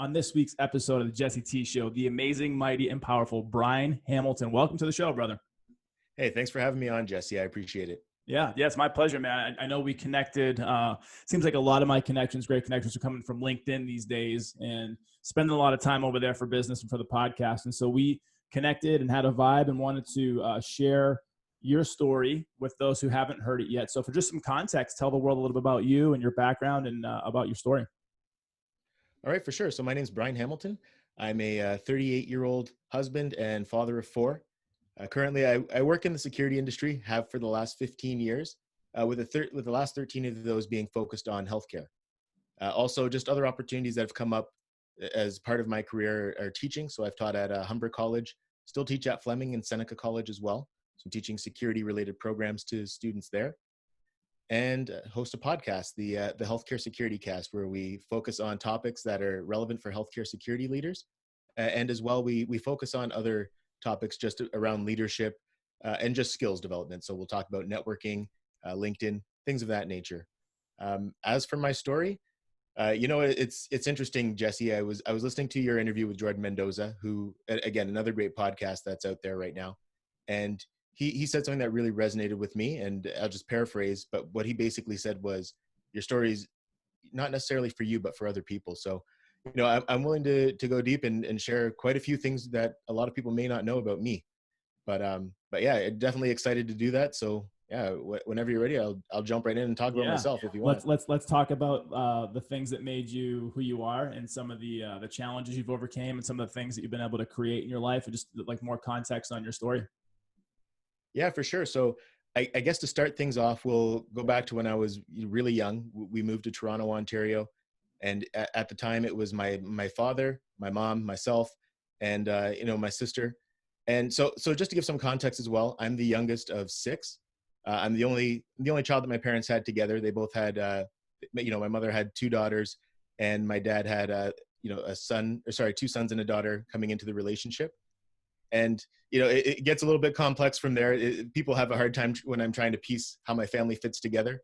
on this week's episode of the Jesse T Show, the amazing, mighty, and powerful Brine Hamilton. Welcome to the show, brother. Hey, thanks for having me on, Jesse. I appreciate it. Yeah, it's my pleasure, man. I know we connected. Seems like a lot of my connections, great connections, are coming from LinkedIn these days, and spending a lot of time over there for business and for the podcast. And so we connected and had a vibe and wanted to share your story with those who haven't heard it yet. So for just some context, tell the world a little bit about you and your background and about your story. All right, for sure. So my name's Brine Hamilton. I'm a 38-year-old husband and father of four. Currently, I work in the security industry, have for the last 15 years, with the last 13 of those being focused on healthcare. Also, just other opportunities that have come up as part of my career are teaching. So I've taught at Humber College, still teach at Fleming and Seneca College as well. So I'm teaching security-related programs to students there. And host a podcast, the Healthcare Security Cast, where we focus on topics that are relevant for healthcare security leaders. And as well, we focus on other topics just around leadership and just skills development. So we'll talk about networking, LinkedIn, things of that nature. As for my story, it's interesting, Jesse. I was listening to your interview with Jordan Mendoza, who, again, another great podcast that's out there right now. And he said something that really resonated with me, and I'll just paraphrase, but what he basically said was, your story is not necessarily for you, but for other people. So, I'm willing to go deep and share quite a few things that a lot of people may not know about me. But yeah, definitely excited to do that. So yeah, whenever you're ready, I'll jump right in and talk about myself if you want. Let's talk about the things that made you who you are, and some of the challenges you've overcame, and some of the things that you've been able to create in your life, and just like more context on your story. Yeah, for sure. So I guess to start things off, we'll go back to when I was really young. We moved to Toronto, Ontario. And at the time it was my father, my mom, myself, and, my sister. And so just to give some context as well, I'm the youngest of six. I'm the only child that my parents had together. They both had, my mother had two daughters, and my dad had, two sons and a daughter coming into the relationship. And, it gets a little bit complex from there. People have a hard time when I'm trying to piece how my family fits together.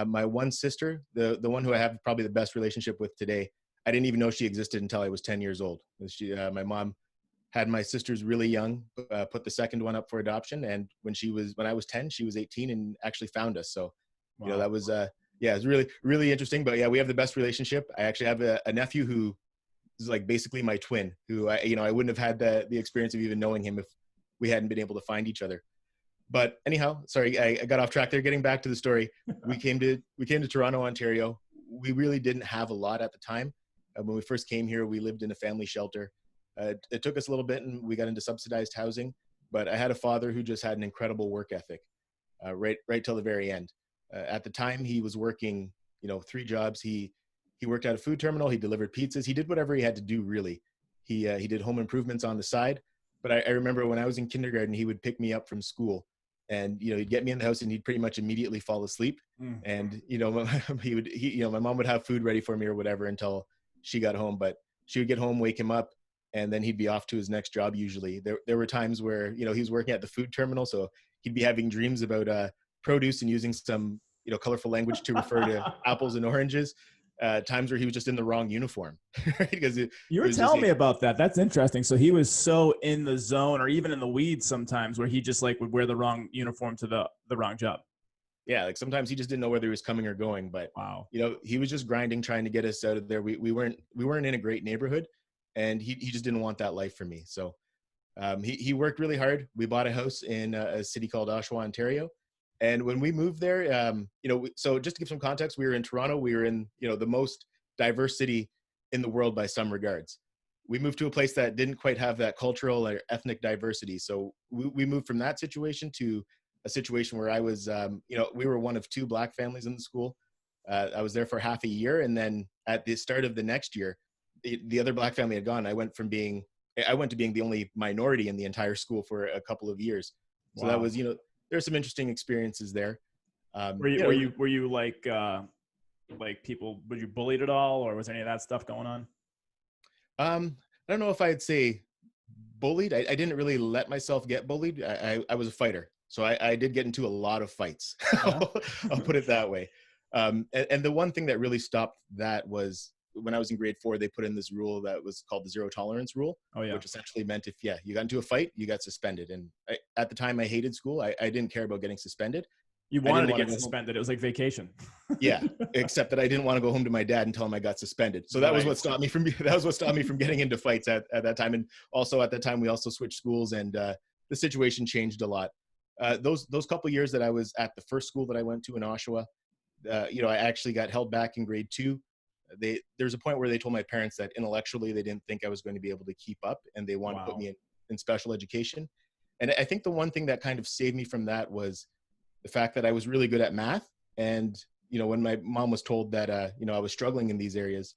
My one sister, the one who I have probably the best relationship with today, I didn't even know she existed until I was 10 years old. My mom had my sisters really young, put the second one up for adoption. And when I was 10, she was 18 and actually found us. So, wow. That was, it was really, really interesting. But yeah, we have the best relationship. I actually have a nephew who is like basically my twin, who I wouldn't have had the experience of even knowing him if we hadn't been able to find each other. But anyhow, sorry, I got off track there. Getting back to the story, we came to Toronto, Ontario. We really didn't have a lot at the time. When we first came here, we lived in a family shelter. It took us a little bit, and we got into subsidized housing. But I had a father who just had an incredible work ethic, right till the very end. At the time, he was working, 3 jobs. He worked at a food terminal. He delivered pizzas. He did whatever he had to do, really. He did home improvements on the side. But I remember when I was in kindergarten, he would pick me up from school. And, he'd get me in the house and he'd pretty much immediately fall asleep. And, my mom would have food ready for me or whatever until she got home, but she would get home, wake him up, and then he'd be off to his next job. Usually there were times where, he was working at the food terminal. So he'd be having dreams about produce and using some, colorful language to refer to apples and oranges. Times where he was just in the wrong uniform. Right? Because you were telling me about that. That's interesting. So he was so in the zone, or even in the weeds sometimes, where he just would wear the wrong uniform to the wrong job. Yeah, like sometimes he just didn't know whether he was coming or going. But wow, he was just grinding, trying to get us out of there. We weren't in a great neighborhood, and he just didn't want that life for me. So he worked really hard. We bought a house in a city called Oshawa, Ontario. And when we moved there, so just to give some context, we were in Toronto. We were in, the most diverse city in the world by some regards. We moved to a place that didn't quite have that cultural or ethnic diversity. So we moved from that situation to a situation where I was, we were one of 2 Black families in the school. I was there for half a year. And then at the start of the next year, the other Black family had gone. I went to being the only minority in the entire school for a couple of years. So wow. That was, there's some interesting experiences there. Were you like people, were you bullied at all, or was any of that stuff going on? I don't know if I'd say bullied. I didn't really let myself get bullied. I was a fighter. So I did get into a lot of fights. Yeah. I'll put it that way. And the one thing that really stopped that was when I was in grade 4, they put in this rule that was called the zero tolerance rule, Oh yeah. which essentially meant if you got into a fight, you got suspended. And at the time I hated school. I didn't care about getting suspended. You I wanted didn't to want to get go home. suspended. It was like vacation. Yeah, except that I didn't want to go home to my dad and tell him I got suspended. So that was what stopped me from getting into fights at that time. And also at that time, we also switched schools, and the situation changed a lot. Those couple years that I was at the first school that I went to in Oshawa, I actually got held back in grade 2. There's a point where they told my parents that intellectually they didn't think I was going to be able to keep up, and they wanted to put me in special education. And I think the one thing that kind of saved me from that was the fact that I was really good at math. And, when my mom was told that, I was struggling in these areas,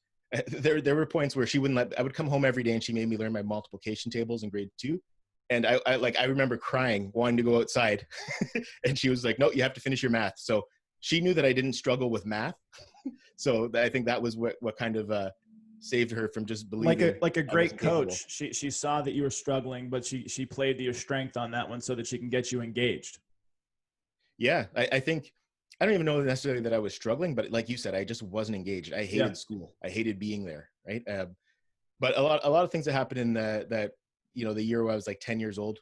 there were points where I would come home every day and she made me learn my multiplication tables in grade 2. And I remember crying, wanting to go outside. And she was like, no, you have to finish your math. So she knew that I didn't struggle with math. So I think that was what kind of saved her from just believing. Like a great coach. She saw that you were struggling, but she played to your strength on that one so that she can get you engaged. Yeah, I think, I don't even know necessarily that I was struggling, but like you said, I just wasn't engaged. I hated school. I hated being there. Right. But a lot of things that happened in the year where I was like 10 years old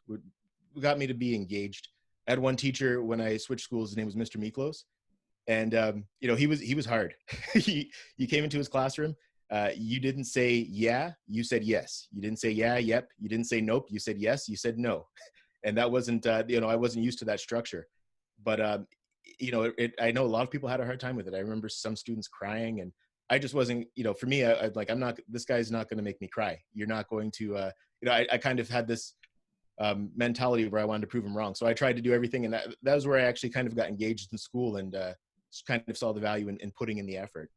got me to be engaged. I had one teacher when I switched schools. His name was Mr. Miklos. And, he was hard. You came into his classroom. You didn't say, yeah, you said yes. You didn't say, yeah, yep. You didn't say, nope. You said yes. You said no. And that wasn't, I wasn't used to that structure. But, I know a lot of people had a hard time with it. I remember some students crying, and I just wasn't, for me, this guy's not going to make me cry. You're not going to, I kind of had this mentality where I wanted to prove him wrong. So I tried to do everything. And that was where I actually kind of got engaged in school, and kind of saw the value in putting in the effort.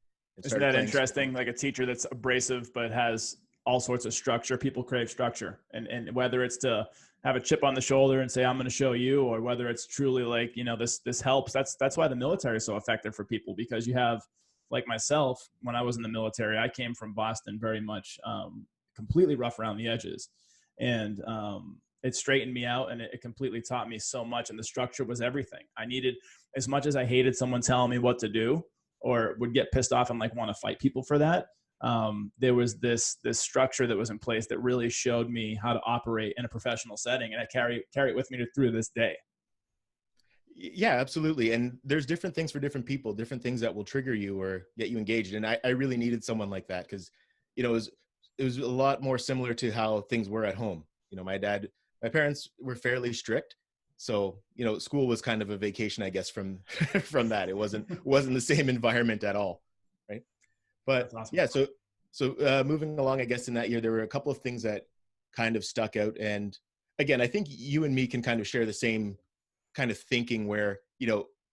Isn't that interesting? Like a teacher that's abrasive, but has all sorts of structure. People crave structure, and whether it's to have a chip on the shoulder and say, I'm going to show you, or whether it's truly like, this helps. That's why the military is so effective for people, because you have, like myself, when I was in the military, I came from Boston, very much completely rough around the edges. And it straightened me out, and it completely taught me so much. And the structure was everything. I needed, as much as I hated someone telling me what to do, or would get pissed off and like want to fight people for that, there was this structure that was in place that really showed me how to operate in a professional setting, and I carry it with me through this day. Yeah, absolutely. And there's different things for different people, different things that will trigger you or get you engaged. And I really needed someone like that, because it was a lot more similar to how things were at home. My parents were fairly strict. So, school was kind of a vacation, I guess, from that. It wasn't the same environment at all. Right. But awesome. Yeah, so moving along, I guess in that year, there were a couple of things that kind of stuck out. And again, I think you and me can kind of share the same kind of thinking where,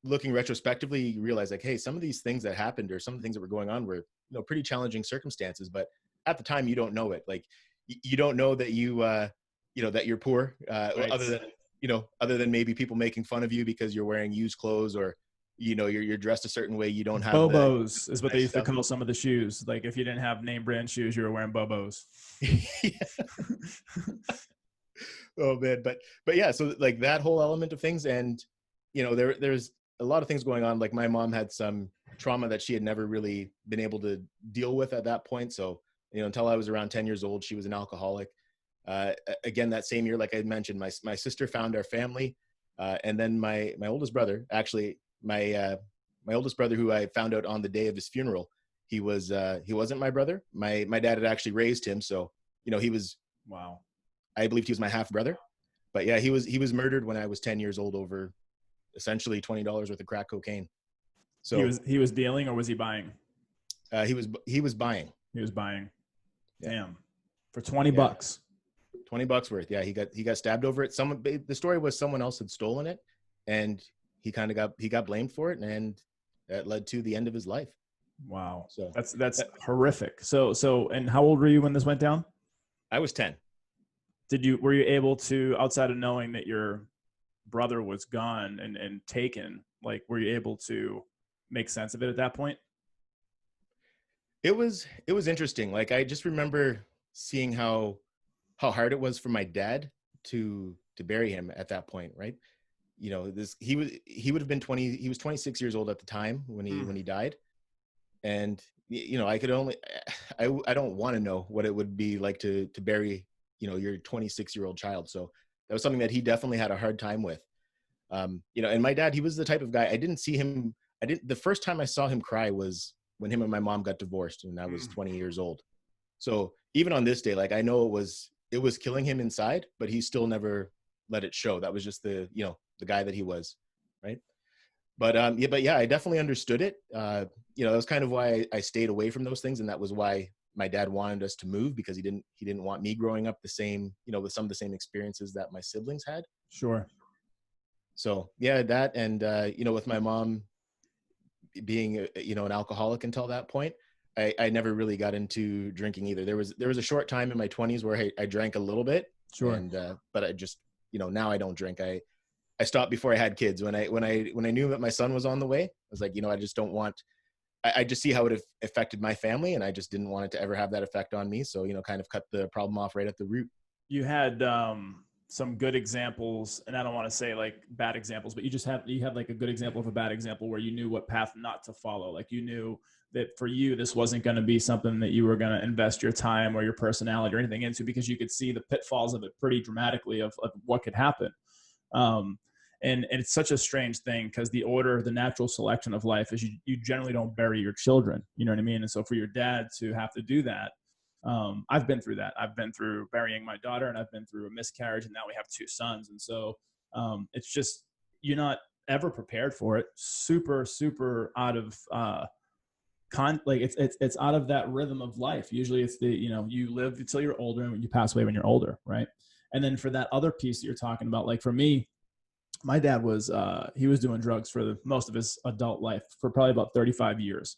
looking retrospectively, you realize like, hey, some of these things that happened, or some of the things that were going on were, pretty challenging circumstances. But at the time, you don't know it. Like, you don't know that that you're poor, right. Other than maybe people making fun of you because you're wearing used clothes, or you're dressed a certain way. You don't have Bobos is what they used to call some of the shoes. Like if you didn't have name brand shoes, you were wearing Bobos. Oh man, but yeah, so like that whole element of things, and there's a lot of things going on. Like my mom had some trauma that she had never really been able to deal with at that point. So until I was around 10 years old, she was an alcoholic. Again, that same year, like I mentioned, my sister found our family, and then my oldest brother, actually my oldest brother, who I found out on the day of his funeral, he wasn't my brother. My dad had actually raised him, so he was, wow. I believed he was my half brother. But yeah, he was murdered when I was 10 years old over essentially $20 worth of crack cocaine. So he was dealing, or was he buying? He was buying. He was buying. Yeah. Damn. For $20. $20 worth. Yeah, he got stabbed over it. The story was someone else had stolen it, and he got blamed for it, and that led to the end of his life. Wow. So that's horrific. So and how old were you when this went down? I was 10. Were you able to, outside of knowing that your brother was gone and taken, like, were you able to make sense of it at that point? It was interesting. Like, I just remember seeing how hard it was for my dad to bury him at that point. Right. He would have been 20. He was 26 years old at the time when he died. And, I could only, I don't want to know what it would be like to bury, your 26-year-old child. So that was something that he definitely had a hard time with. And my dad, he was the type of guy, the first time I saw him cry was when him and my mom got divorced, and I was 20 years old. So even on this day, like, I know it was killing him inside, but he still never let it show. That was just the guy that he was. Right. But I definitely understood it. That was kind of why I stayed away from those things. And that was why my dad wanted us to move, because he didn't want me growing up the same, with some of the same experiences that my siblings had. Sure. So yeah, that, and, with my mom being, an alcoholic until that point, I never really got into drinking either. There was a short time in my 20s where I drank a little bit. Sure. And, but I just, now I don't drink. I stopped before I had kids. When I knew that my son was on the way, I was like, I just don't want, I just see how it affected my family, and I just didn't want it to ever have that effect on me. So, kind of cut the problem off right at the root. You had some good examples, and I don't want to say like bad examples, but you had like a good example of a bad example where you knew what path not to follow. Like, you knew that for you, this wasn't going to be something that you were going to invest your time or your personality or anything into, because you could see the pitfalls of it pretty dramatically of what could happen. And it's such a strange thing, because the natural selection of life is you generally don't bury your children. You know what I mean? And so for your dad to have to do that, I've been through that. I've been through burying my daughter, and I've been through a miscarriage, and now we have 2 sons. And so it's just, you're not ever prepared for it. Super, super out of it's out of that rhythm of life. Usually it's you live until you're older, and you pass away when you're older, right? And then for that other piece that you're talking about, like for me, my dad was he was doing drugs for most of his adult life, for probably about 35 years.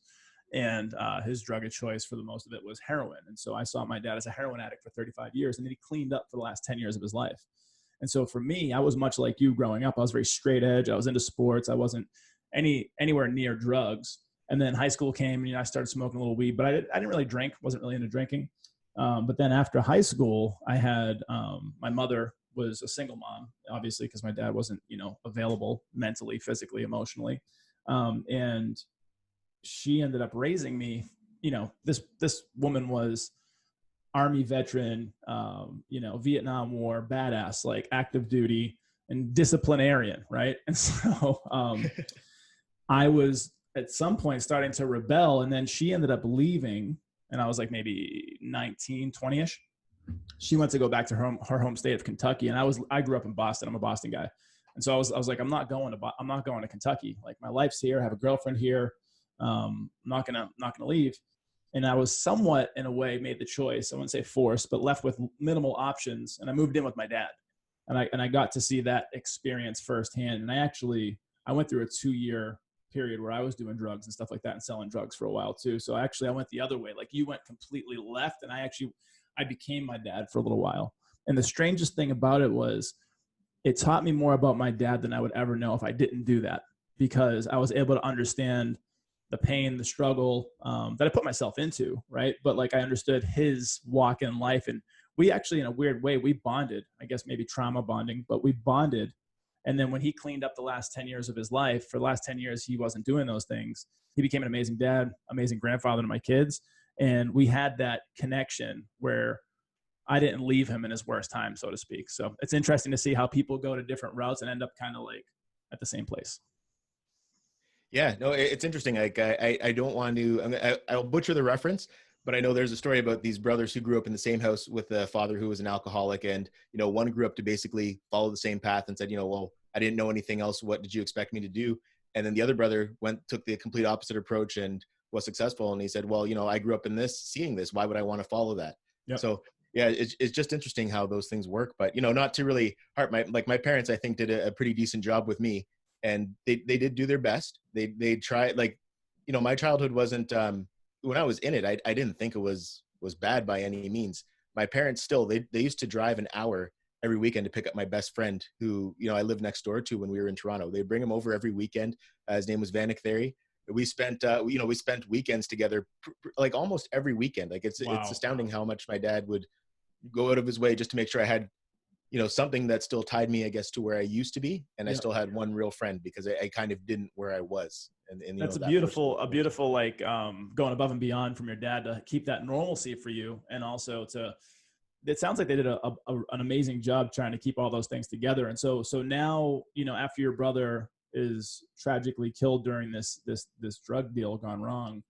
And his drug of choice for the most of it was heroin. And so I saw my dad as a heroin addict for 35 years, and then he cleaned up for the last 10 years of his life. And so for me, I was much like you growing up. I was very straight edge. I was into sports. I wasn't anywhere near drugs. And then high school came, and I started smoking a little weed, but I didn't really drink, wasn't really into drinking. But then after high school, I had my mother was a single mom, obviously, because my dad wasn't, available mentally, physically, emotionally. And she ended up raising me. This woman was Army veteran, Vietnam War, badass, like active duty and disciplinarian. Right. And so I was at some point starting to rebel, and then she ended up leaving, and I was like maybe 19, 20-ish. She went to go back to her home state of Kentucky. And I grew up in Boston. I'm a Boston guy. And so I was like, I'm not going to Kentucky. Like, my life's here. I have a girlfriend here. I'm not going to leave. And I was somewhat, in a way, made the choice. I wouldn't say forced, but left with minimal options. And I moved in with my dad, and I got to see that experience firsthand. And I went through a 2-year period where I was doing drugs and stuff like that, and selling drugs for a while too. So I went the other way. Like, you went completely left, and I became my dad for a little while. And the strangest thing about it was, it taught me more about my dad than I would ever know if I didn't do that, because I was able to understand the pain, the struggle that I put myself into, right? But like, I understood his walk in life, and we actually, in a weird way, we bonded. I guess maybe trauma bonding, but we bonded. And then when he cleaned up the last 10 years of his life, for the last 10 years, he wasn't doing those things. He became an amazing dad, amazing grandfather to my kids. And we had that connection where I didn't leave him in his worst time, so to speak. So it's interesting to see how people go to different routes and end up kind of like at the same place. Yeah, no, it's interesting. Like, I don't want to, I'll butcher the reference, but I know there's a story about these brothers who grew up in the same house with a father who was an alcoholic. And, one grew up to basically follow the same path and said, well, I didn't know anything else. What did you expect me to do? And then the other brother took the complete opposite approach and was successful. And he said, well, I grew up in this, seeing this, why would I want to follow that? Yep. So yeah, it's just interesting how those things work. But, not to really my parents, I think, did a pretty decent job with me, and they did do their best. They tried, my childhood wasn't, when I was in it, I didn't think it was bad by any means. My parents still, they used to drive an hour every weekend to pick up my best friend, who, I lived next door to when we were in Toronto. They'd bring him over every weekend. His name was Vanek Theory. We spent, we spent weekends together, like almost every weekend. Like, it's astounding how much my dad would go out of his way just to make sure I had, something that still tied me, I guess, to where I used to be. And I Yeah. still had one real friend because I kind of didn't where I was. And That's that first a beautiful, like, going above and beyond from your dad to keep that normalcy for you. And also it sounds like they did an amazing job trying to keep all those things together. And so now, after your brother is tragically killed during this drug deal gone wrong,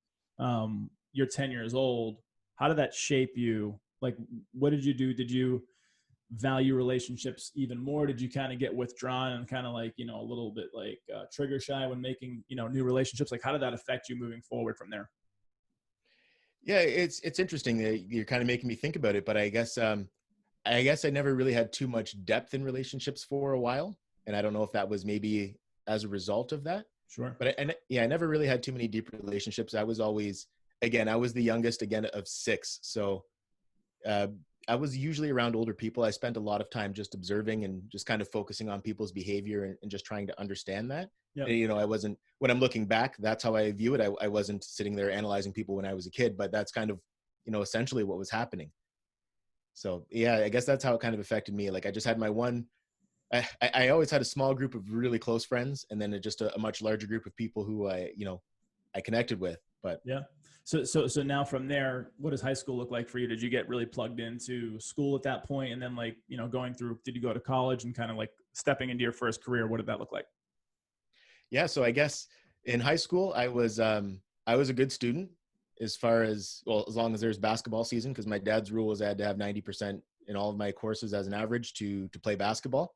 you're 10 years old. How did that shape you? Like, what did you do? Did you value relationships even more? Did you kind of get withdrawn and kind of like, a little bit like trigger shy when making, new relationships? Like, how did that affect you moving forward from there? Yeah, it's interesting that you're kind of making me think about it, but I guess I never really had too much depth in relationships for a while, and I don't know if that was maybe as a result of that. Sure. But I never really had too many deep relationships. I was always, again, I was the youngest again of six, so uh, I was usually around older people. I spent a lot of time just observing and just kind of focusing on people's behavior and just trying to understand that. Yep. And, I wasn't, when I'm looking back, that's how I view it. I wasn't sitting there analyzing people when I was a kid, but that's kind of, essentially what was happening. So yeah, I guess that's how it kind of affected me. Like I just had my one, I always had a small group of really close friends, and then just a much larger group of people who I connected with. But yeah. So now from there, what does high school look like for you? Did you get really plugged into school at that point? And then like, going through, did you go to college and kind of like stepping into your first career? What did that look like? Yeah. So I guess in high school, I was a good student as far as, well, as long as there's basketball season, because my dad's rule was I had to have 90% in all of my courses as an average to play basketball.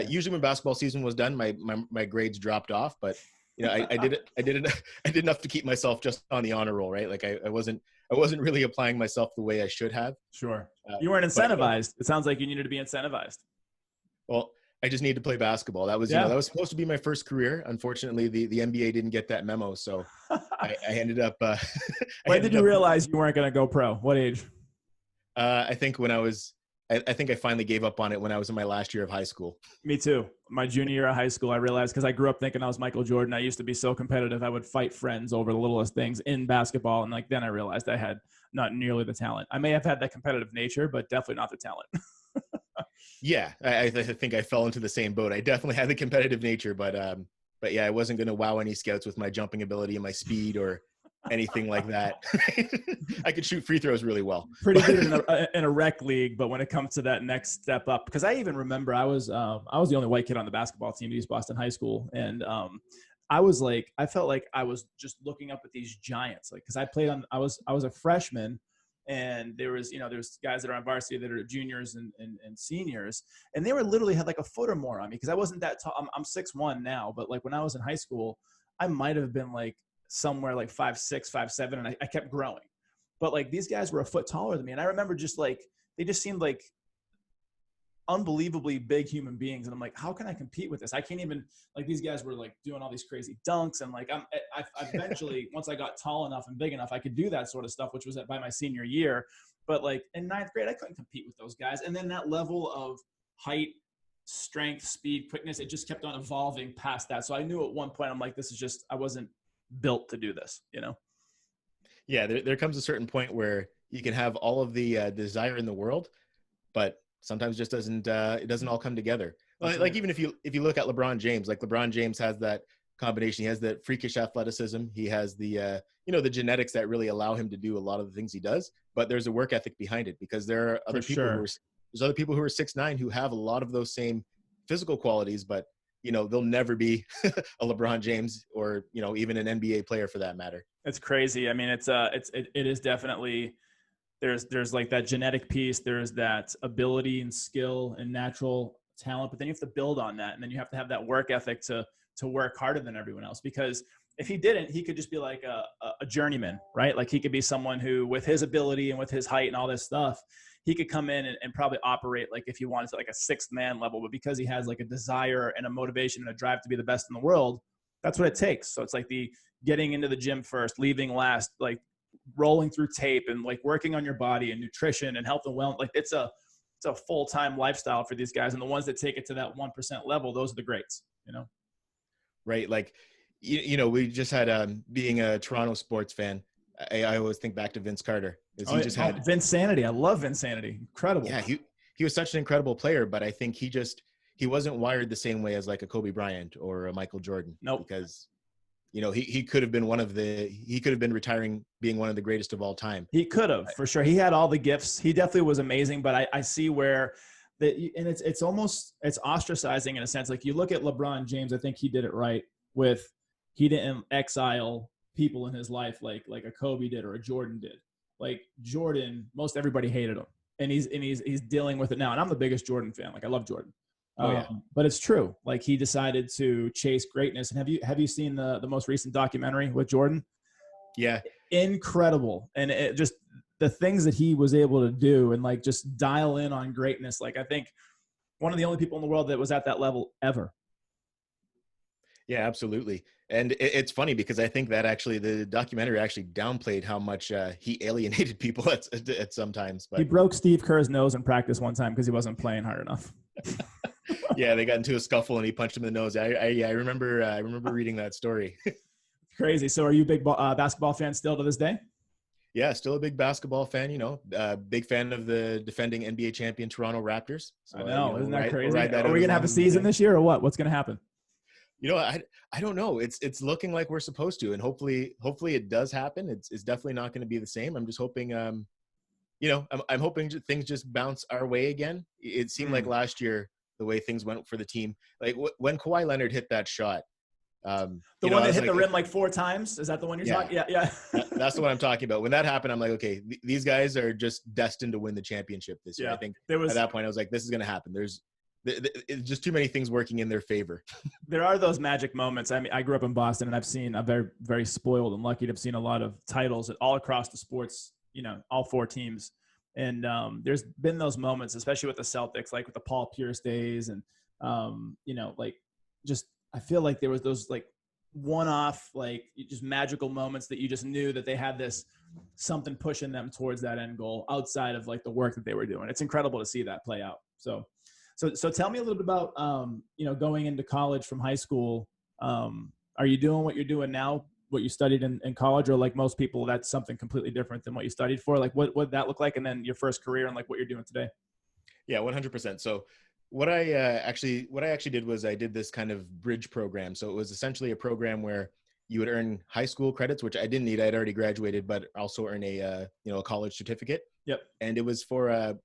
Usually when basketball season was done, my grades dropped off, but I did enough to keep myself just on the honor roll, right? Like I wasn't really applying myself the way I should have. Sure. You weren't incentivized. It sounds like you needed to be incentivized. Well, I just need to play basketball. That was, that was supposed to be my first career. Unfortunately, the NBA didn't get that memo. So I ended up, when did you realize you weren't going to go pro? What age? I think when I think I finally gave up on it when I was in my last year of high school. Me too. My junior year of high school, I realized, because I grew up thinking I was Michael Jordan. I used to be so competitive. I would fight friends over the littlest things in basketball. And like, then I realized I had not nearly the talent. I may have had that competitive nature, but definitely not the talent. Yeah. I think I fell into the same boat. I definitely had the competitive nature, but yeah, I wasn't going to wow any scouts with my jumping ability and my speed or anything like that. I could shoot free throws really well. Pretty good in a rec league, but when it comes to that next step up, because I even remember I was the only white kid on the basketball team at East Boston High School, and I felt like I was just looking up at these giants, like because I was a freshman, and there's guys that are on varsity that are juniors and seniors, and they were literally had like a foot or more on me because I wasn't that tall. I'm 6'1" now, but like when I was in high school, I might have been like somewhere like 5'6", 5'7", and I kept growing. But like these guys were a foot taller than me. And I remember just like, they just seemed like unbelievably big human beings. And I'm like, how can I compete with this? I can't even, like these guys were like doing all these crazy dunks. And like, I eventually, once I got tall enough and big enough, I could do that sort of stuff, which was by my senior year. But like in ninth grade, I couldn't compete with those guys. And then that level of height, strength, speed, quickness, it just kept on evolving past that. So I knew at one point, I'm like, this is just, I wasn't built to do this, Yeah, there comes a certain point where you can have all of the desire in the world, but sometimes just doesn't it doesn't all come together. Like even if you look at LeBron James, like LeBron James has that combination. He has that freakish athleticism. He has the the genetics that really allow him to do a lot of the things he does. But there's a work ethic behind it because there are other people there's other people who are 6'9" who have a lot of those same physical qualities, but they'll never be a LeBron James or, even an NBA player for that matter. It's crazy. I mean, it is definitely, there's like that genetic piece. There's that ability and skill and natural talent, but then you have to build on that. And then you have to have that work ethic to work harder than everyone else, because if he didn't, he could just be like a journeyman, right? Like he could be someone who, with his ability and with his height and all this stuff, he could come in and probably operate like if he wanted to like a sixth man level, but because he has like a desire and a motivation and a drive to be the best in the world, that's what it takes. So it's like the getting into the gym first, leaving last, like rolling through tape and like working on your body and nutrition and health and wellness. Like it's a full-time lifestyle for these guys. And the ones that take it to that 1% level, those are the greats, Right. Like, we just had, being a Toronto sports fan, I always think back to Vince Carter. He just had Vince Sanity. I love Vince Sanity. Incredible. Yeah. he was such an incredible player, but I think he wasn't wired the same way as like a Kobe Bryant or a Michael Jordan. Nope. Because, you know, he could have been he could have been retiring being one of the greatest of all time. He could have, for sure. He had all the gifts. He definitely was amazing, but I see where and it's almost, it's ostracizing in a sense. Like you look at LeBron James, I think he did it right with, he didn't exile people in his life like a Kobe did or a Jordan did. Like Jordan, most everybody hated him, and he's dealing with it now. And I'm the biggest Jordan fan. Like I love Jordan. Oh yeah. But it's true. Like he decided to chase greatness. And have you seen the most recent documentary with Jordan? Yeah. Incredible. And it just, the things that he was able to do and like just dial in on greatness. Like I think one of the only people in the world that was at that level ever. Yeah, absolutely. And it's funny because I think that actually the documentary actually downplayed how much he alienated people at some times. But he broke Steve Kerr's nose in practice one time because he wasn't playing hard enough. Yeah, they got into a scuffle and he punched him in the nose. I remember reading that story. Crazy. So are you a big basketball fan still to this day? Yeah, still a big basketball fan, you know, big fan of the defending NBA champion Toronto Raptors. So, I know. Isn't that crazy? Are we going to have a season this year or what? What's going to happen? You know, I don't know. It's looking like we're supposed to, and hopefully it does happen. It's definitely not going to be the same. I'm just hoping, you know, I'm hoping things just bounce our way again. It seemed like last year, the way things went for the team, like when Kawhi Leonard hit that shot, the one that hit the rim like 4 times. Is that the one you're talking? Yeah. That's the one I'm talking about. When that happened, I'm like, okay, these guys are just destined to win the championship this year. I think at that point I was like, this is going to happen. There's just too many things working in their favor. There are those magic moments. I mean, I grew up in Boston, and I'm very, very spoiled and lucky to have seen a lot of titles all across the sports, you know, all 4 teams. And there's been those moments, especially with the Celtics, like with the Paul Pierce days. And, you know, like just, I feel like there was those like one-off, like just magical moments that you just knew that they had this something pushing them towards that end goal outside of like the work that they were doing. It's incredible to see that play out. So tell me a little bit about, you know, going into college from high school. Are you doing what you're doing now, what you studied in college, or like most people, that's something completely different than what you studied for? Like what did that look like? And then your first career and like what you're doing today? Yeah, 100%. So what I actually did was I did this kind of bridge program. So it was essentially a program where you would earn high school credits, which I didn't need. I'd already graduated, but also earn a college certificate. Yep. And it was for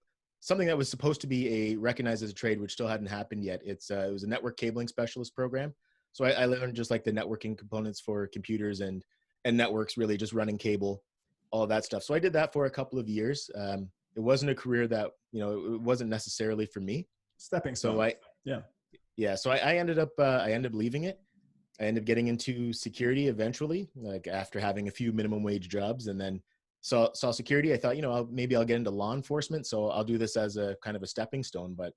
something that was supposed to be recognized as a trade, which still hadn't happened yet. It was a network cabling specialist program. So I learned just like the networking components for computers and networks, really just running cable, all of that stuff. So I did that for a couple of years. It wasn't a career that, you know, it wasn't necessarily for me. Stepping stone. So I ended up leaving it. I ended up getting into security eventually, like after having a few minimum wage jobs, and then saw security. I thought, you know, maybe I'll get into law enforcement. So I'll do this as a kind of a stepping stone. But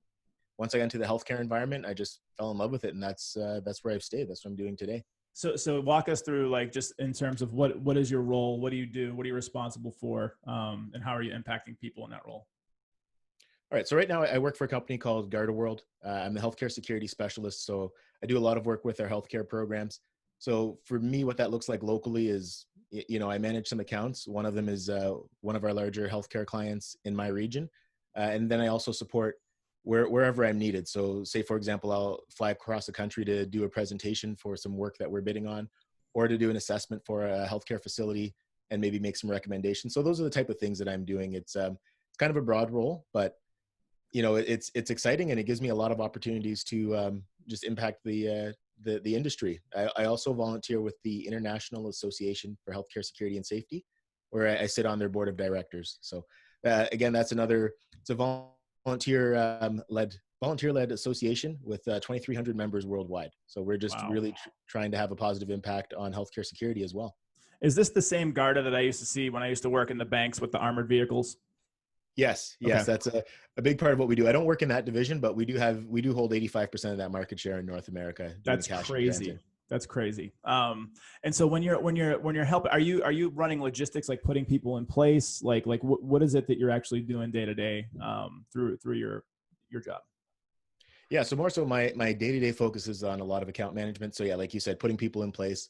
once I got into the healthcare environment, I just fell in love with it. And that's where I've stayed. That's what I'm doing today. So walk us through, like, just in terms of what is your role? What do you do? What are you responsible for? And how are you impacting people in that role? All right. So right now I work for a company called GardaWorld. I'm the healthcare security specialist. So I do a lot of work with our healthcare programs. So for me, what that looks like locally is, you know, I manage some accounts. One of them is one of our larger healthcare clients in my region. And then I also support wherever I'm needed. So say, for example, I'll fly across the country to do a presentation for some work that we're bidding on, or to do an assessment for a healthcare facility and maybe make some recommendations. So those are the type of things that I'm doing. It's kind of a broad role, but you know, it's exciting, and it gives me a lot of opportunities to just impact the industry. I also volunteer with the International Association for Healthcare Security and Safety, where I sit on their board of directors. So again, it's a volunteer-led association with 2,300 members worldwide. So we're just really trying to have a positive impact on healthcare security as well. Is this the same Garda that I used to see when I used to work in the banks with the armored vehicles? Yes. Okay. That's a big part of what we do. I don't work in that division, but we do hold 85% of that market share in North America. That's crazy. That's crazy. And so when you're helping, are you running logistics, like putting people in place? Like what is it that you're actually doing day to day through your job? Yeah. So more so my day-to-day focus is on a lot of account management. So yeah, like you said, putting people in place,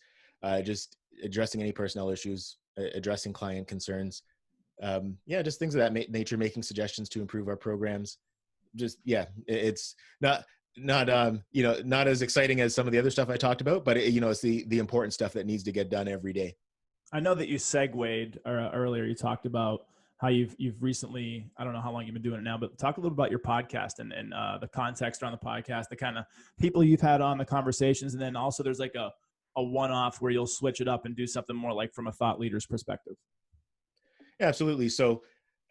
just addressing any personnel issues, addressing client concerns. Just things of that nature, making suggestions to improve our programs. just, yeah, it's not as exciting as some of the other stuff I talked about, but it's the important stuff that needs to get done every day. I know that you segued earlier. You talked about how you've recently, I don't know how long you've been doing it now, but talk a little about your podcast and the context around the podcast, the kind of people you've had on, the conversations, and then also there's like a one-off where you'll switch it up and do something more like from a thought leader's perspective. Yeah, absolutely. So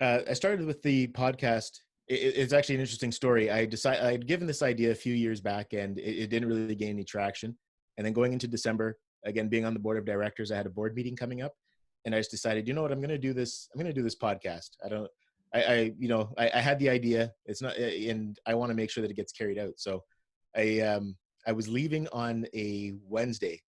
I started with the podcast. It's actually an interesting story. I'd given this idea a few years back, and it didn't really gain any traction. And then going into December, again, being on the board of directors, I had a board meeting coming up, and I just decided, you know what, I'm going to do this. I'm going to do this podcast. I had the idea. It's not, and I want to make sure that it gets carried out. So I was leaving on a Wednesday,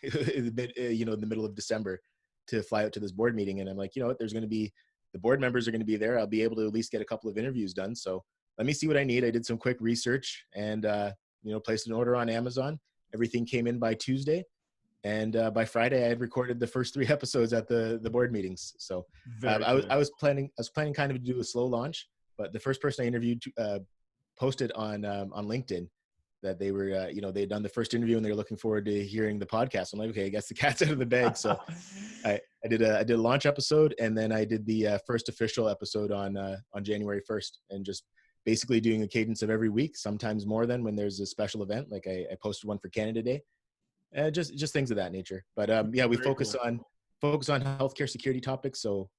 in the middle of December, to fly out to this board meeting. And I'm like, you know what, the board members are going to be there. I'll be able to at least get a couple of interviews done. So let me see what I need. I did some quick research and, placed an order on Amazon. Everything came in by Tuesday. And by Friday, I had recorded the first 3 episodes at the board meetings. So I was planning kind of to do a slow launch, but the first person I interviewed posted on LinkedIn that they were, they had done the first interview and they were looking forward to hearing the podcast. I'm like, okay, I guess the cat's out of the bag. So I did a launch episode, and then I did the first official episode on January 1st, and just basically doing a cadence of every week, sometimes more than when there's a special event. Like I posted one for Canada Day, just things of that nature. But we focus on healthcare security topics. So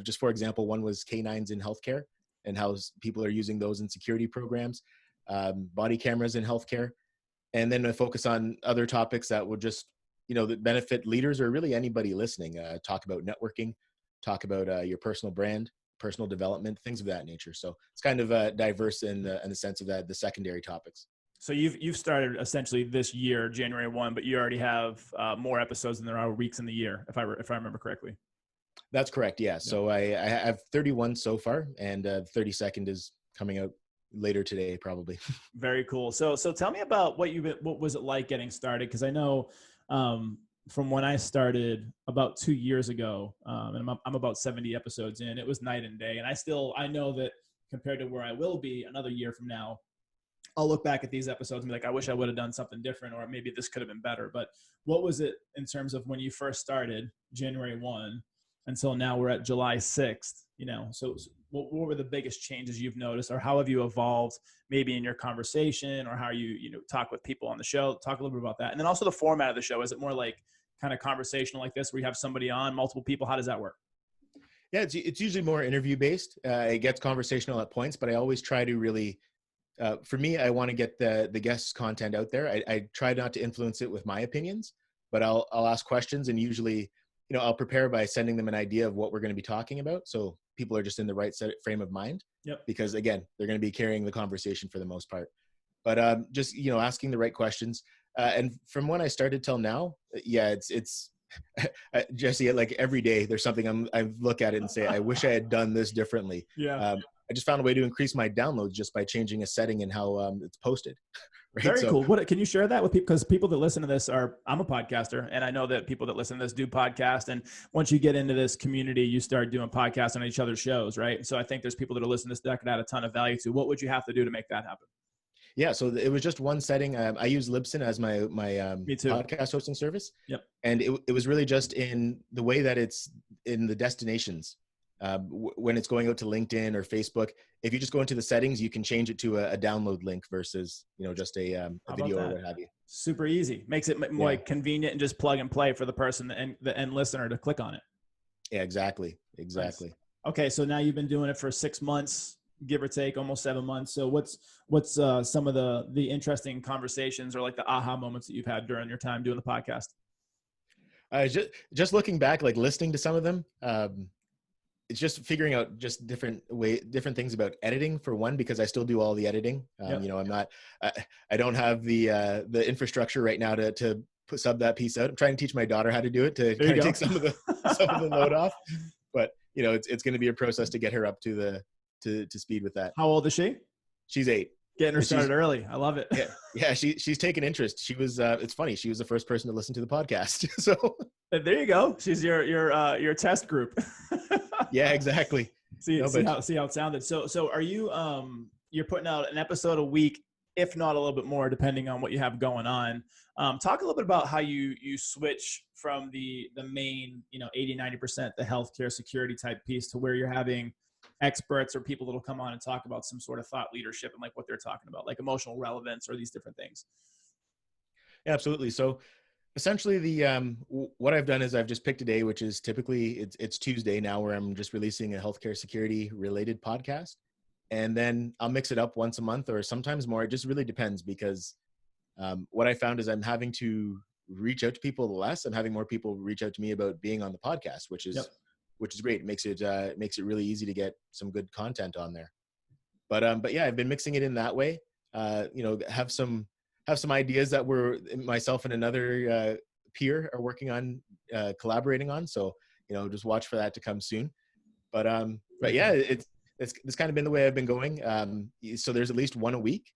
just for example, one was canines in healthcare and how people are using those in security programs. Body cameras in healthcare, and then I focus on other topics that will just, that benefit leaders or really anybody listening. Talk about networking, talk about your personal brand, personal development, things of that nature. So it's kind of diverse in the sense of the secondary topics. So you've started essentially this year, January 1, but you already have more episodes than there are weeks in the year, if I remember correctly. That's correct. Yeah. So I have 31 so far, and 32nd is coming out later today, probably. Very cool. So tell me about what was it like getting started? Because I know from when I started about 2 years ago, and I'm about 70 episodes in, it was night and day. And I know that compared to where I will be another year from now, I'll look back at these episodes and be like, I wish I would have done something different, or maybe this could have been better. But what was it in terms of when you first started, January 1, until now we're at July 6th, so what were the biggest changes you've noticed, or how have you evolved maybe in your conversation, or how you talk with people on the show? Talk a little bit about that. And then also the format of the show. Is it more like kind of conversational like this where you have somebody on, multiple people? How does that work? Yeah, it's usually more interview based. It gets conversational at points, but I always try to really, for me, I want to get the guests' content out there. I try not to influence it with my opinions, but I'll ask questions, and usually, I'll prepare by sending them an idea of what we're going to be talking about. So people are just in the right frame of mind. Yep. Because again, they're going to be carrying the conversation for the most part. But just, asking the right questions. And from when I started till now, it's Jesse, like every day there's something I look at it and say, I wish I had done this differently. Yeah. I just found a way to increase my downloads just by changing a setting in how it's posted. Right? Very cool. Can you share that with people? Because people that listen to this I'm a podcaster, and I know that people that listen to this do podcasts. And once you get into this community, you start doing podcasts on each other's shows, right? So I think there's people that are listening to this that could add a ton of value to. What would you have to do to make that happen? Yeah, so it was just one setting. I use Libsyn as my podcast hosting service. Yep. And it was really just in the way that it's in the destinations. When it's going out to LinkedIn or Facebook, if you just go into the settings, you can change it to a download link versus, just a video or what have you. Super easy. Makes it more convenient and just plug and play for the person and the end listener to click on it. Yeah, exactly. Nice. Okay. So now you've been doing it for 6 months, give or take, almost 7 months. So what's some of the interesting conversations or like the aha moments that you've had during your time doing the podcast? Just looking back, like listening to some of them, it's just figuring out just different things about editing for one, because I still do all the editing. Yep. I don't have the infrastructure right now to sub that piece out. I'm trying to teach my daughter how to do it to kind of take some of the load off, but it's going to be a process to get her up to speed with that. How old is she? She's 8. Getting her started early. I love it. Yeah. She's taken interest. She was, it's funny. She was the first person to listen to the podcast. So there you go. She's your test group. Yeah, exactly. See how it sounded. So are you, you're putting out an episode a week, if not a little bit more, depending on what you have going on. Talk a little bit about how you switch from the main, 80-90%, the healthcare security type piece, to where you're having experts or people that'll come on and talk about some sort of thought leadership and like what they're talking about, like emotional relevance or these different things. Yeah, absolutely. So essentially what I've done is I've just picked a day, which is typically it's Tuesday now, where I'm just releasing a healthcare security related podcast. And then I'll mix it up once a month or sometimes more. It just really depends, because what I found is I'm having to reach out to people less. I'm having more people reach out to me about being on the podcast, which is Yep. Great. It makes it really easy to get some good content on there. But yeah, I've been mixing it in that way. Have some ideas that myself and another peer are working on, collaborating on. So just watch for that to come soon. But yeah, it's kind of been the way I've been going. So there's at least one a week.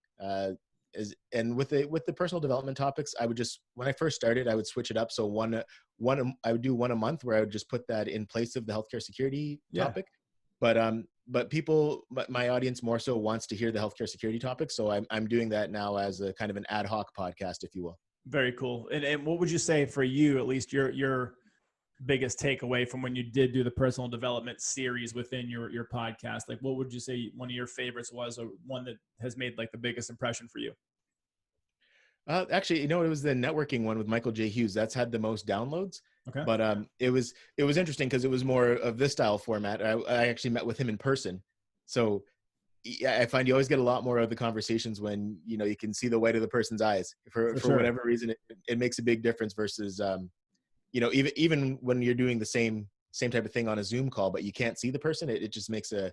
And with the personal development topics, when I first started, I would switch it up. So I would do one a month, where I would just put that in place of the healthcare security topic. But my audience more so wants to hear the healthcare security topic. So I'm doing that now as a kind of an ad hoc podcast, if you will. Very cool. And what would you say for you, at least your biggest takeaway from when you did do the personal development series within your podcast? Like, what would you say one of your favorites was, or one that has made like the biggest impression for you? Actually, it was the networking one with Michael J. Hughes. That's had the most downloads. Okay. But it was interesting because it was more of this style format. I actually met with him in person. So yeah, I find you always get a lot more of the conversations when, you can see the white of the person's eyes. For sure. Whatever reason, it makes a big difference versus, even when you're doing the same type of thing on a Zoom call, but you can't see the person, it just makes a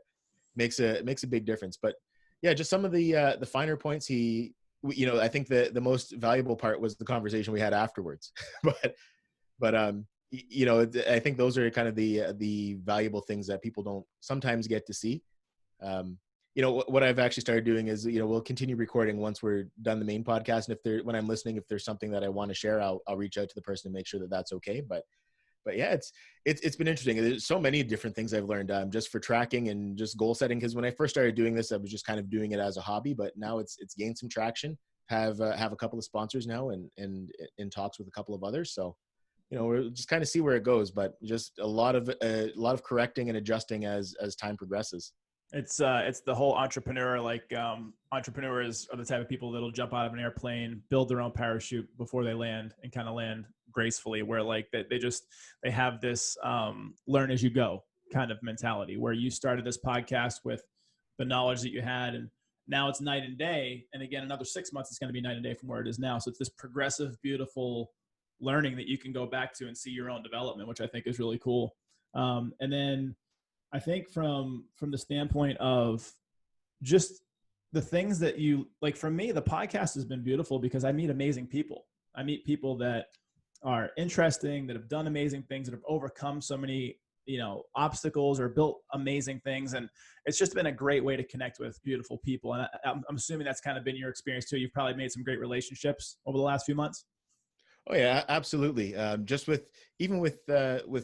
big difference. But yeah, just some of the finer points. I think the most valuable part was the conversation we had afterwards. but I think those are kind of the valuable things that people don't sometimes get to see. What I've actually started doing is, we'll continue recording once we're done the main podcast. And when I'm listening, if there's something that I want to share, I'll reach out to the person to make sure that that's okay. But yeah, it's been interesting. There's so many different things I've learned, just for tracking and just goal setting. Because when I first started doing this, I was just kind of doing it as a hobby, but now it's gained some traction. Have a couple of sponsors now, and in talks with a couple of others. So, we'll just kind of see where it goes, but just a lot of correcting and adjusting as time progresses. It's the whole entrepreneur, like entrepreneurs are the type of people that'll jump out of an airplane, build their own parachute before they land, and kind of land gracefully, where like they have this learn as you go kind of mentality, where you started this podcast with the knowledge that you had, and now it's night and day. And again, another 6 months, it's going to be night and day from where it is now. So it's this progressive, beautiful learning that you can go back to and see your own development, which I think is really cool. And then I think from the standpoint of just the things that you like, for me, the podcast has been beautiful because I meet amazing people. I meet people that are interesting, that have done amazing things, that have overcome so many, obstacles, or built amazing things. And it's just been a great way to connect with beautiful people. And I'm assuming that's kind of been your experience too. You've probably made some great relationships over the last few months. Oh yeah, absolutely. Just with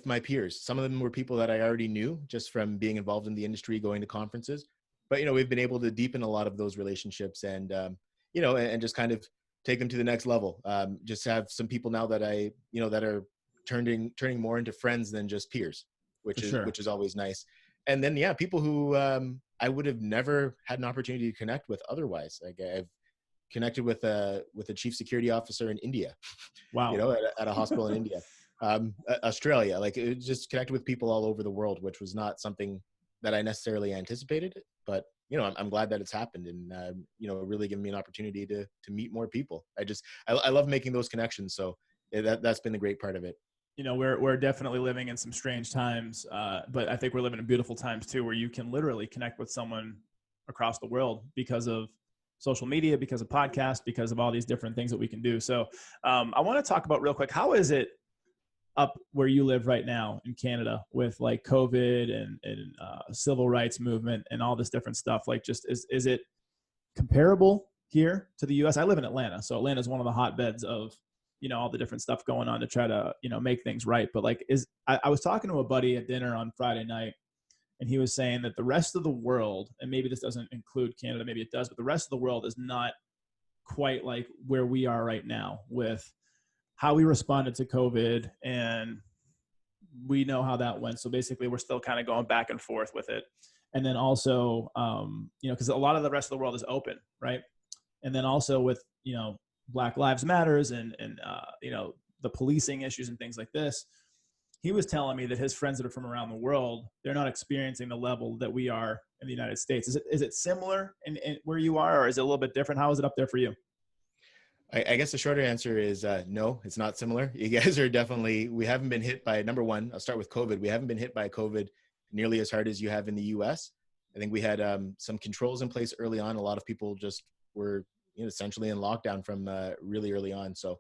my peers, some of them were people that I already knew just from being involved in the industry, going to conferences. But we've been able to deepen a lot of those relationships, and and just kind of take them to the next level. Just have some people now that that are turning more into friends than just peers, which is always nice. And then yeah, people who I would have never had an opportunity to connect with otherwise. Like I've connected with a chief security officer in India. Wow. At a hospital in India, Australia. Like it just connected with people all over the world, which was not something that I necessarily anticipated. But I'm glad that it's happened, and really given me an opportunity to meet more people. I love making those connections. So that's been the great part of it. We're definitely living in some strange times, but I think we're living in beautiful times too, where you can literally connect with someone across the world because of social media, because of podcasts, because of all these different things that we can do. So I want to talk about real quick, how is it up where you live right now in Canada with like COVID and civil rights movement and all this different stuff? Like, just is it comparable here to the US? I live in Atlanta. So Atlanta is one of the hotbeds of, all the different stuff going on to try to, make things right. But like, I was talking to a buddy at dinner on Friday night, And he was saying that the rest of the world, and maybe this doesn't include Canada, maybe it does, but the rest of the world is not quite like where we are right now with how we responded to COVID, and we know how that went. So basically we're still kind of going back and forth with it. And then also, because a lot of the rest of the world is open, right? And then also with, Black Lives Matters and the policing issues and things like this, he was telling me that his friends that are from around the world, they're not experiencing the level that we are in the United States. Is it similar in where you are, or is it a little bit different? How is it up there for you? I guess the shorter answer is no, it's not similar. You guys are definitely, we haven't been hit by, number one, I'll start with COVID. We haven't been hit by COVID nearly as hard as you have in the US. I think we had some controls in place early on. A lot of people just were essentially in lockdown from really early on. So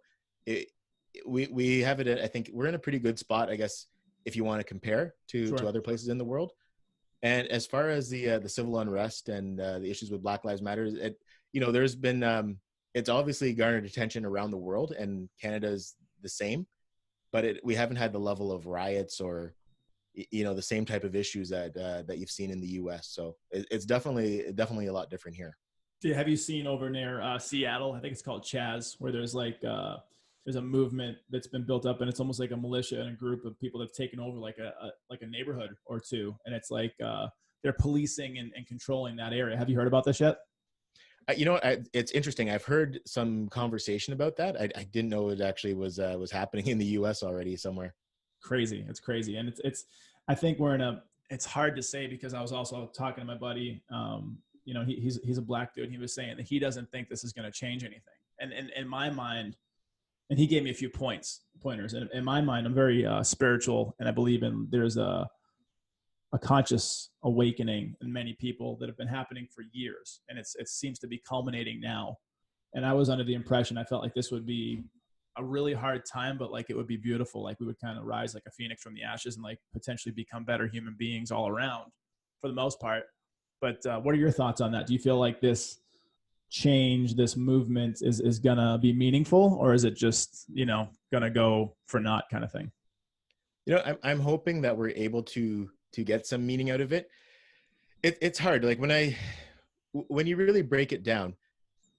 we have it, I think we're in a pretty good spot, I guess, if you want to compare to other places in the world. And as far as the civil unrest and the issues with Black Lives Matter, there's been, it's obviously garnered attention around the world, and Canada's the same, but we haven't had the level of riots or, the same type of issues that you've seen in the US. So it's definitely a lot different here. Have you seen over near Seattle? I think it's called Chaz, where there's there's a movement that's been built up, and it's almost like a militia and a group of people that have taken over like a neighborhood or two, and it's like they're policing and controlling that area. Have you heard about this yet? It's interesting. I've heard some conversation about that. I didn't know it actually was happening in the US already somewhere. Crazy. It's crazy. And it's I think it's hard to say, because I was also talking to my buddy, he's a black dude. And he was saying that he doesn't think this is going to change anything. And in my mind, and he gave me a few pointers. And in my mind, I'm very spiritual, and I believe there's a conscious awakening in many people that have been happening for years. And it seems to be culminating now. And I was under the impression, I felt like this would be a really hard time, but like it would be beautiful. Like we would kind of rise like a phoenix from the ashes and like potentially become better human beings all around for the most part. But what are your thoughts on that? Do you feel like this change, this movement is going to be meaningful, or is it just, going to go for naught kind of thing? I'm hoping that we're able to get some meaning out of it. It's hard. Like when you really break it down,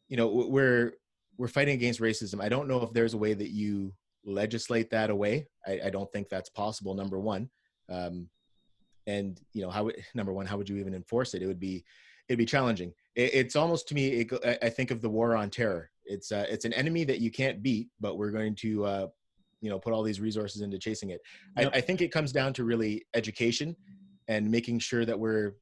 we're fighting against racism. I don't know if there's a way that you legislate that away. I don't think that's possible, number one. And number one, how would you even enforce it? It'd be challenging. It's almost, to me, I think of the war on terror. It's an enemy that you can't beat, but we're going to put all these resources into chasing it. Yep. I think it comes down to really education and making sure that we're,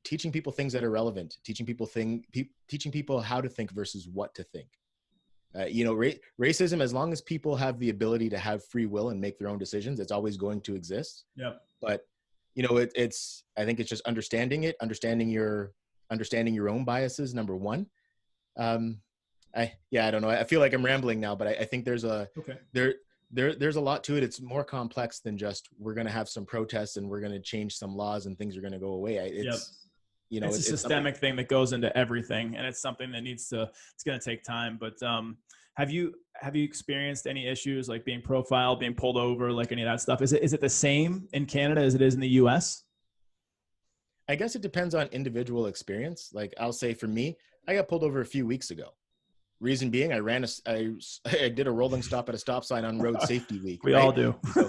teaching people things that are relevant, teaching people how to think versus what to think. Racism, as long as people have the ability to have free will and make their own decisions, it's always going to exist. Yep. But I think it's just understanding your own biases, number one. I don't know. I feel like I'm rambling now, but I think there's there's a lot to it. It's more complex than just we're going to have some protests and we're going to change some laws and things are going to go away. It's a systemic thing that goes into everything, and it's something that it's going to take time. But have you experienced any issues like being profiled, being pulled over, like any of that stuff? Is it the same in Canada as it is in the US? I guess it depends on individual experience. Like I'll say for me, I got pulled over a few weeks ago. Reason being, I did a rolling stop at a stop sign on Road Safety Week. We all do. So,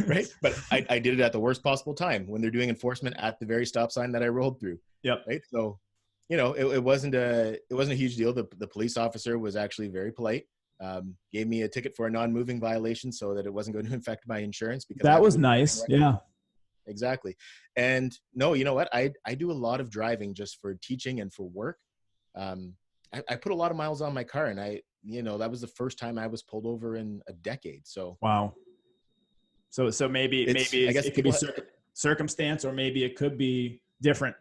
right? But I did it at the worst possible time when they're doing enforcement at the very stop sign that I rolled through. Yep. Right. So, it wasn't a huge deal. The police officer was actually very polite. Gave me a ticket for a non-moving violation so that it wasn't going to affect my insurance. Because that was nice. Yeah. Exactly. And no, you know what? I do a lot of driving just for teaching and for work. I put a lot of miles on my car, and that was the first time I was pulled over in a decade. So wow. So maybe I guess it could be circumstance, or maybe it could be different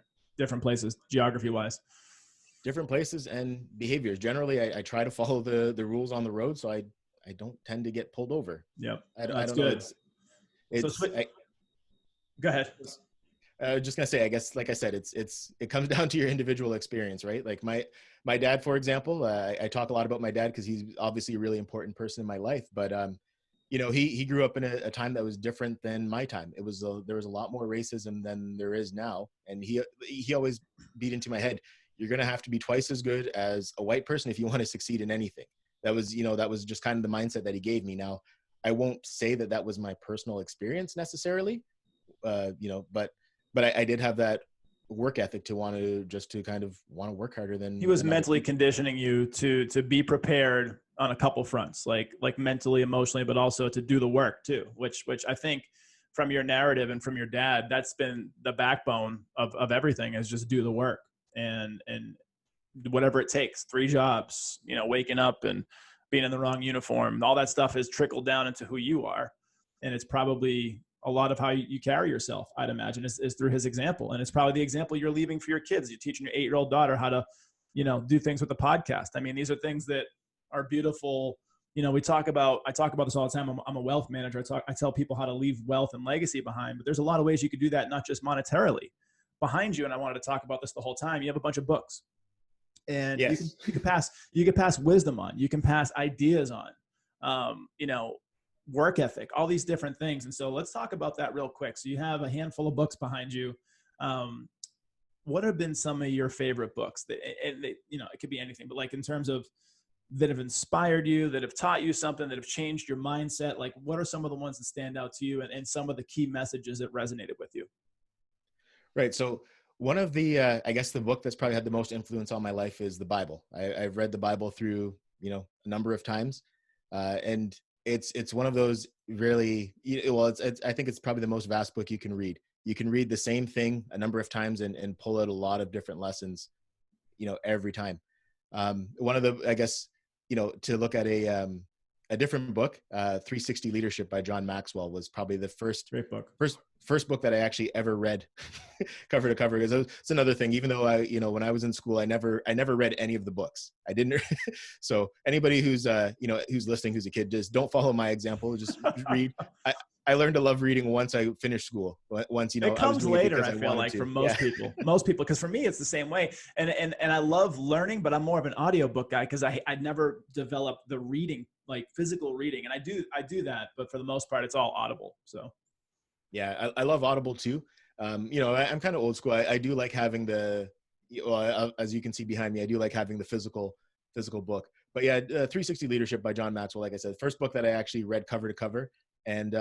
places, geography wise. Different places and behaviors. Generally, I try to follow the rules on the road, so I don't tend to get pulled over. Yep. That's good. Go ahead. I was just gonna say, I guess, like I said, it comes down to your individual experience, right? Like my dad, for example, I talk a lot about my dad because he's obviously a really important person in my life. But he grew up in a time that was different than my time. There was a lot more racism than there is now. And he always beat into my head, you're going to have to be twice as good as a white person if you want to succeed in anything. That was just kind of the mindset that he gave me. Now, I won't say that was my personal experience necessarily, but I did have that work ethic to want to work harder than he was than other mentally people. conditioning you to be prepared on a couple fronts, like mentally, emotionally, but also to do the work too, which I think from your narrative and from your dad, that's been the backbone of everything, is just do the work and whatever it takes, 3 jobs, waking up and being in the wrong uniform, all that stuff has trickled down into who you are. And it's probably a lot of how you carry yourself, I'd imagine, is through his example. And it's probably the example you're leaving for your kids. You're teaching your 8-year-old daughter how to, do things with the podcast. I mean, these are things that are beautiful. I talk about this all the time. I'm a wealth manager. I tell people how to leave wealth and legacy behind, but there's a lot of ways you could do that, not just monetarily. Behind you, and I wanted to talk about this the whole time, you have a bunch of books. And Yes. you can pass wisdom on, you can pass ideas on, work ethic, all these different things. And so let's talk about that real quick. So you have a handful of books behind you. What have been some of your favorite books it could be anything, but like in terms of that have inspired you, that have taught you something, that have changed your mindset? Like, what are some of the ones that stand out to you, and some of the key messages that resonated with you? Right. So one of the, I guess the book that's probably had the most influence on my life is the Bible. I've read the Bible through, a number of times. And it's one of those really, I think it's probably the most vast book you can read. You can read the same thing a number of times and pull out a lot of different lessons, every time. One of the, I guess, to look at a different book, 360 Leadership by John Maxwell was probably the Great book. first book that I actually ever read cover to cover. Because it's another thing, even though when I was in school, I never read any of the books. I didn't. So anybody who's listening, who's a kid, just don't follow my example. Just read. I learned to love reading once I finished school. Once, it I was comes doing later, it because I feel wanted like, to. for most people, because for me, it's the same way. And I love learning, but I'm more of an audiobook guy because I never developed the reading, like physical reading. And I do that, but for the most part, it's all audible. So. Yeah, I love Audible too. I'm kind of old school. I do like having as you can see behind me, I do like having the physical book. But yeah, 360 Leadership by John Maxwell, like I said, first book that I actually read cover to cover. And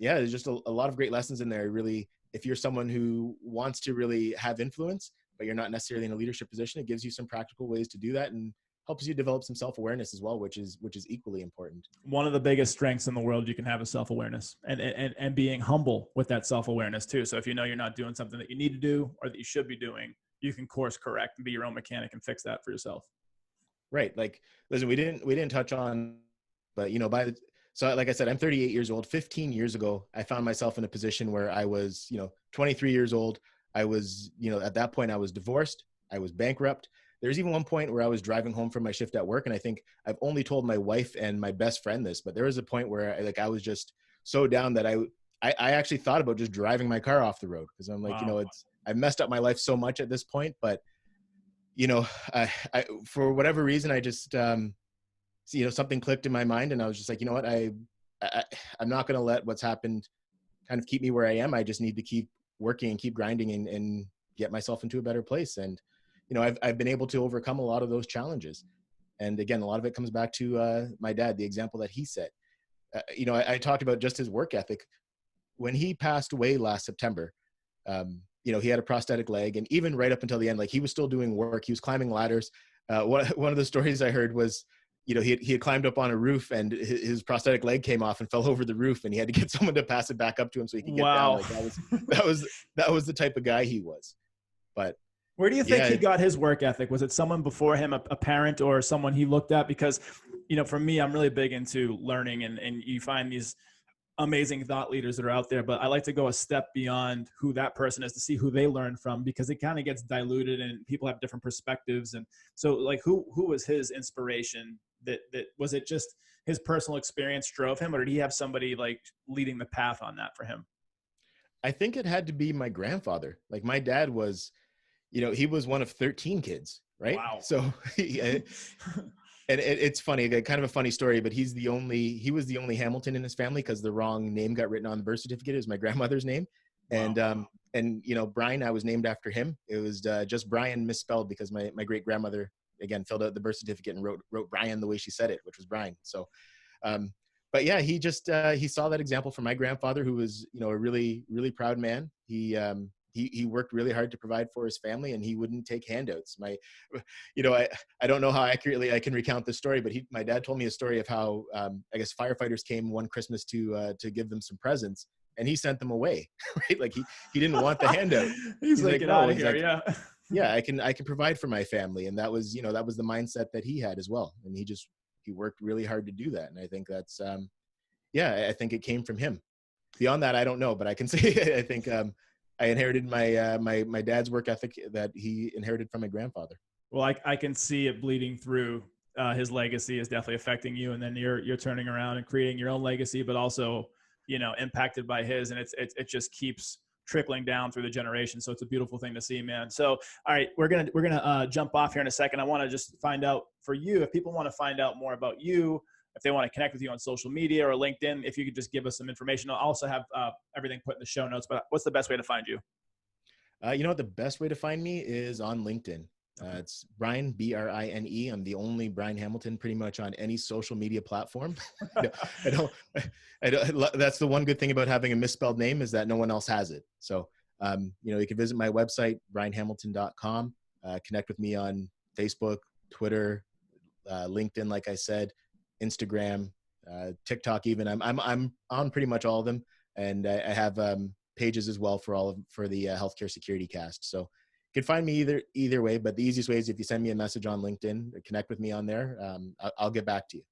yeah, there's just a lot of great lessons in there. Really, if you're someone who wants to really have influence, but you're not necessarily in a leadership position, it gives you some practical ways to do that and helps you develop some self-awareness as well, which is equally important. One of the biggest strengths in the world you can have is self-awareness, and being humble with that self-awareness too. So if you know you're not doing something that you need to do or that you should be doing, you can course correct and be your own mechanic and fix that for yourself. Right. Like, listen, we didn't touch on, but so like I said, I'm 38 years old. 15 years ago, I found myself in a position where I was, 23 years old. I was, at that point I was divorced. I was bankrupt. There's even one point where I was driving home from my shift at work. And I think I've only told my wife and my best friend this, but there was a point where I was just so down that I actually thought about just driving my car off the road. Cause I'm like, Wow. I've messed up my life so much at this point, but I for whatever reason, I just, something clicked in my mind and I was just like, you know what, I'm not going to let what's happened kind of keep me where I am. I just need to keep working and keep grinding and get myself into a better place. And, I've been able to overcome a lot of those challenges. And again, a lot of it comes back to my dad, the example that he set. I talked about just his work ethic. When he passed away last September, he had a prosthetic leg, and even right up until the end, like, he was still doing work. He was climbing ladders. One of the stories I heard was, he had climbed up on a roof and his prosthetic leg came off and fell over the roof, and he had to get someone to pass it back up to him so he could get down. Wow. Like, that was the type of guy he was. But where do you think yeah, he got his work ethic? Was it someone before him, a parent, or someone he looked at? Because, for me, I'm really big into learning, and you find these amazing thought leaders that are out there, but I like to go a step beyond who that person is to see who they learned from, because it kind of gets diluted and people have different perspectives. And so, like, who was his inspiration? That was it just his personal experience drove him, or did he have somebody like leading the path on that for him? I think it had to be my grandfather. Like, my dad was, he was one of 13 kids, right? Wow. So And it's funny, kind of a funny story, but he was the only Hamilton in his family because the wrong name got written on the birth certificate. It was my grandmother's name. Wow. And Brine, I was named after him. It was just Brian misspelled because my great grandmother, again, filled out the birth certificate and wrote Brian the way she said it, which was Brian. So, but yeah, he just, he saw that example from my grandfather, who was, a really, really proud man. He worked really hard to provide for his family, and he wouldn't take handouts. I don't know how accurately I can recount this story, but my dad told me a story of how, I guess firefighters came one Christmas to give them some presents, and he sent them away, right? Like he didn't want the handout. He's like, get out of here. Yeah. Yeah, I can provide for my family. And that was the mindset that he had as well. And he worked really hard to do that. And I think that's, I think it came from him. Beyond that, I don't know, but I can say, I think, I inherited my dad's work ethic that he inherited from my grandfather. Well, I can see it bleeding through. His legacy is definitely affecting you, and then you're turning around and creating your own legacy, but also, impacted by his, and it just keeps trickling down through the generation. So it's a beautiful thing to see, man. So, all right, we're gonna jump off here in a second. I want to just find out for you, if people want to find out more about you, if they want to connect with you on social media or LinkedIn, if you could just give us some information. I'll also have everything put in the show notes, but what's the best way to find you? The best way to find me is on LinkedIn. It's Brine, Brine. I'm the only Brine Hamilton pretty much on any social media platform. I don't, that's the one good thing about having a misspelled name, is that no one else has it. So, you can visit my website, brinehamilton.com, connect with me on Facebook, Twitter, LinkedIn, like I said, Instagram, TikTok, even. I'm on pretty much all of them. And I have pages as well for the Healthcare Security Cast. So you can find me either way, but the easiest way is if you send me a message on LinkedIn, or connect with me on there. I'll get back to you.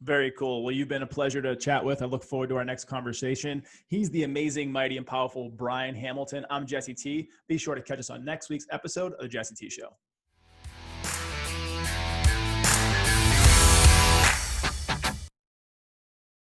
Very cool. Well, you've been a pleasure to chat with. I look forward to our next conversation. He's the amazing, mighty, and powerful Brine Hamilton. I'm Jesse T. Be sure to catch us on next week's episode of The Jesse T Show.